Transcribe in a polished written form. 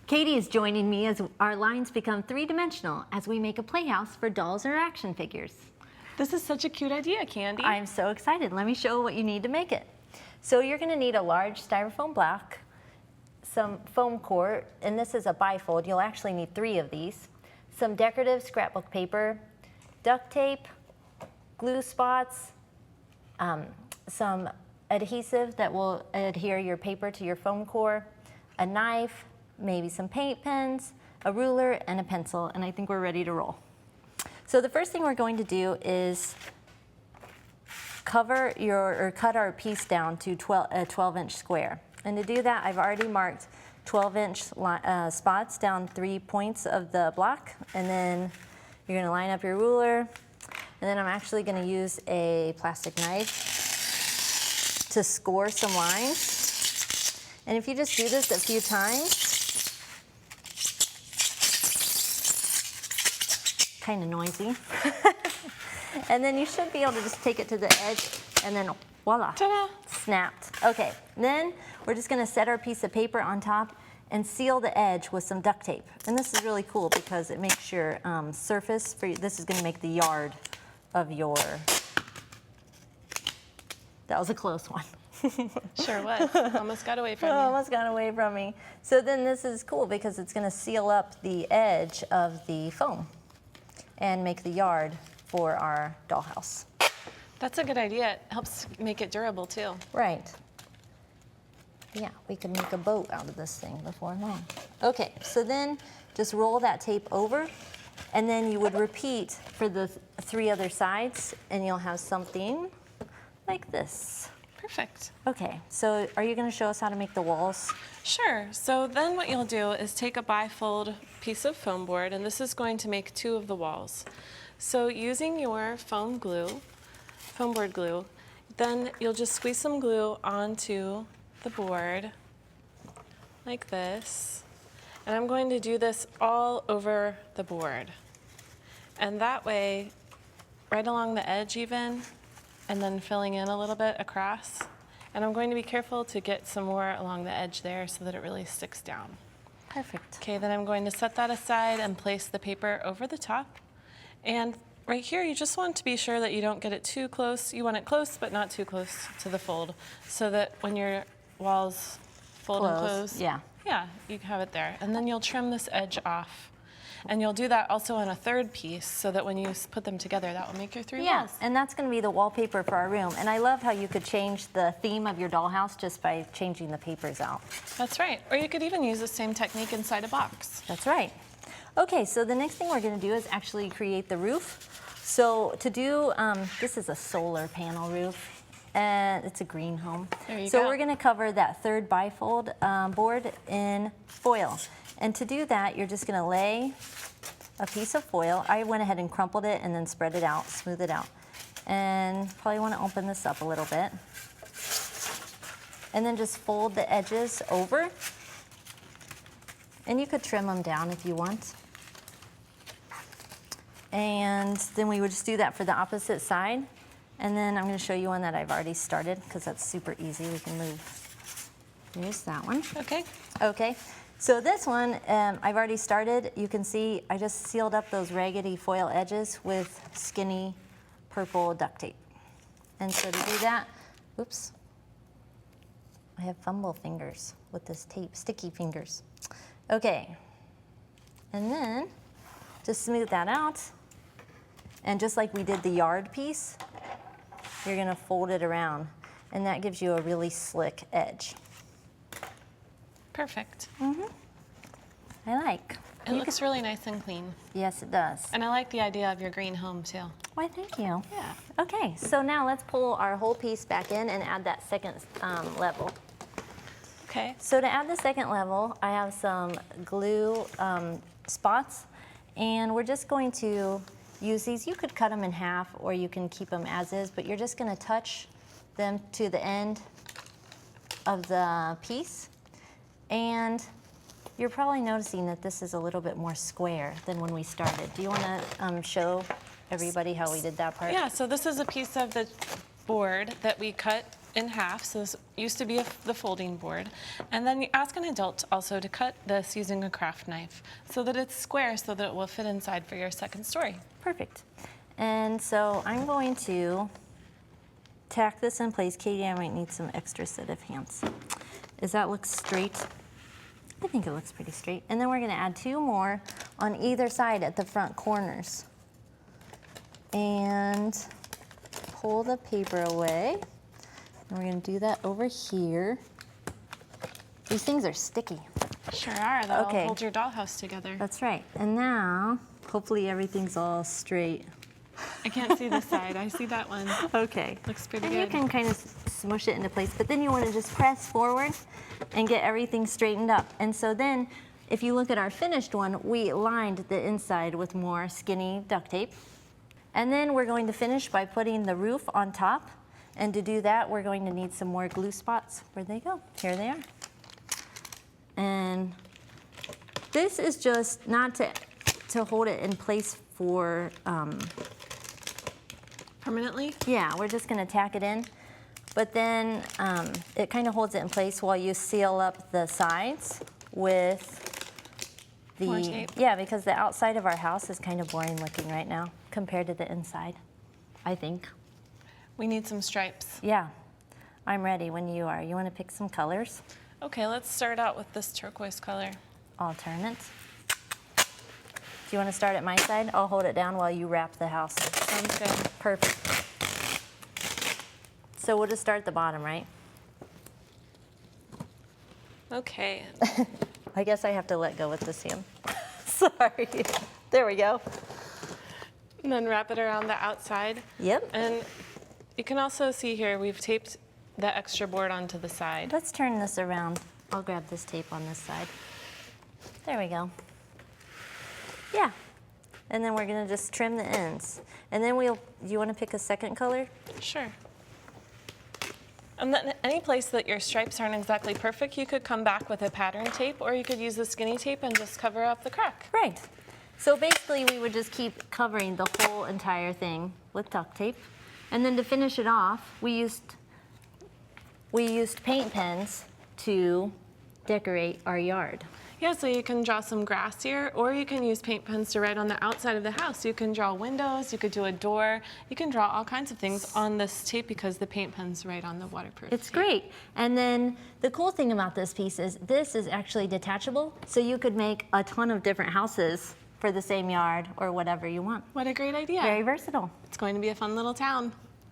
Katie is joining me as our lines become three-dimensional as we make a playhouse for dolls or action figures. This is such a cute idea, Candie. I'm so excited. Let me show what you need to make it. So you're going to need a large styrofoam block, some foam core, and this is a bifold. You'll actually need 3 of these. Some decorative scrapbook paper, duct tape, glue spots, some adhesive that will adhere your paper to your foam core, a knife, maybe some paint pens, a ruler, and a pencil, and I think we're ready to roll. So the first thing we're going to do is cut our piece down to a 12-inch square. And to do that, I've already marked 12-inch spots down 3 points of the block, and then you're going to line up your ruler, and then I'm actually going to use a plastic knife to score some lines. And if you just do this a few times, kind of noisy, and then you should be able to just take it to the edge, and then voila, snapped. Okay, then we're just going to set our piece of paper on top and seal the edge with some duct tape. And this is really cool because it makes your surface for you, this is going to make the yard of your, that was a close one. Sure was. Almost got away from you. Almost got away from me. So then this is cool because it's going to seal up the edge of the foam and make the yard for our dollhouse. That's a good idea. It helps make it durable too. Right. Yeah, we could make a boat out of this thing before long. Okay, so then just roll that tape over, and then you would repeat for the 3 other sides, and you'll have something like this. Perfect. Okay, so are you going to show us how to make the walls? Sure. So then what you'll do is take a bifold piece of foam board, and this is going to make 2 of the walls. So using your foam board glue, then you'll just squeeze some glue onto the board like this. And I'm going to do this all over the board. And that way, right along the edge even, and then filling in a little bit across. And I'm going to be careful to get some more along the edge there so that it really sticks down. Perfect. Okay, then I'm going to set that aside and place the paper over the top. And right here, you just want to be sure that you don't get it too close. You want it close, but not too close to the fold, so that when your walls fold and close, yeah, you have it there. And then you'll trim this edge off. And you'll do that also on a 3rd piece, so that when you put them together, that will make your 3 walls. And that's going to be the wallpaper for our room. And I love how you could change the theme of your dollhouse just by changing the papers out. That's right. Or you could even use the same technique inside a box. That's right. Okay, so the next thing we're going to do is actually create the roof. So to do, this is a solar panel roof, and it's a green home. There you so go. we're going to cover that 3rd bifold board in foil. And to do that, you're just going to lay a piece of foil. I went ahead and crumpled it and then spread it out, smooth it out. And probably want to open this up a little bit. And then just fold the edges over. And you could trim them down if you want. And then we would just do that for the opposite side. And then I'm going to show you one that I've already started because that's super easy. We can move. Here's that one. Okay. Okay. So this one, I've already started. You can see I just sealed up those raggedy foil edges with skinny purple duct tape. And so to do that, oops, I have fumble fingers with this tape, sticky fingers. Okay, and then just smooth that out. And just like we did the yard piece, you're gonna fold it around, and that gives you a really slick edge. Perfect. I like. It looks really nice and clean. Yes, it does. And I like the idea of your green home too. Why, thank you. Yeah. Okay, so now let's pull our whole piece back in and add that 2nd level. Okay. So to add the 2nd level, I have some glue spots, and we're just going to use these. You could cut them in half or you can keep them as is, but you're just going to touch them to the end of the piece. And you're probably noticing that this is a little bit more square than when we started. Do you want to show everybody how we did that part? Yeah, so this is a piece of the board that we cut in half, so this used to be the folding board. And then you ask an adult also to cut this using a craft knife so that it's square so that it will fit inside for your second story. Perfect. And so I'm going to tack this in place. Katie, I might need some extra set of hands. Does that look straight? I think it looks pretty straight. And then we're gonna add 2 more on either side at the front corners. And pull the paper away. And we're gonna do that over here. These things are sticky. Sure are, that'll Okay. hold your dollhouse together. That's right. And now, hopefully everything's all straight. I can't see this side, I see that one. Okay. Looks pretty And good. you can kind of smush it into place, but then you want to just press forward and get everything straightened up. And so then, if you look at our finished one, we lined the inside with more skinny duct tape. And then we're going to finish by putting the roof on top. And to do that, we're going to need some more glue spots. Where'd they go? Here they are. And this is just not to hold it in place for, Permanently? yeah, we're just gonna tack it in. But then it kind of holds it in place while you seal up the sides with the, More tape? yeah, because the outside of our house is kind of boring looking right now compared to the inside, I think. We need some stripes. Yeah, I'm ready when you are. You wanna pick some colors? Okay, let's start out with this turquoise color. Alternate. Do you wanna start at my side? I'll hold it down while you wrap the house. Sounds good. Perfect. So we'll just start at the bottom, right? Okay, I guess I have to let go with this hand. Sorry. There we go. and then wrap it around the outside. Yep. And you can also see here, we've taped the extra board onto the side. Let's turn this around. I'll grab this tape on this side. There we go. Yeah. And then we're gonna just trim the ends. And then you wanna pick a second color? Sure. And then any place that your stripes aren't exactly perfect, you could come back with a pattern tape, or you could use the skinny tape and just cover up the crack. Right. So basically we would just keep covering the whole entire thing with duct tape. And then to finish it off, we used paint pens to decorate our yard. Yeah, so you can draw some grass here, or you can use paint pens to write on the outside of the house. You can draw windows, you could do a door, you can draw all kinds of things on this tape because the paint pen's right on the waterproof It's tape. great. And then the cool thing about this piece is this is actually detachable, so you could make a ton of different houses for the same yard or whatever you want. What a great idea. Very versatile. It's going to be a fun little town.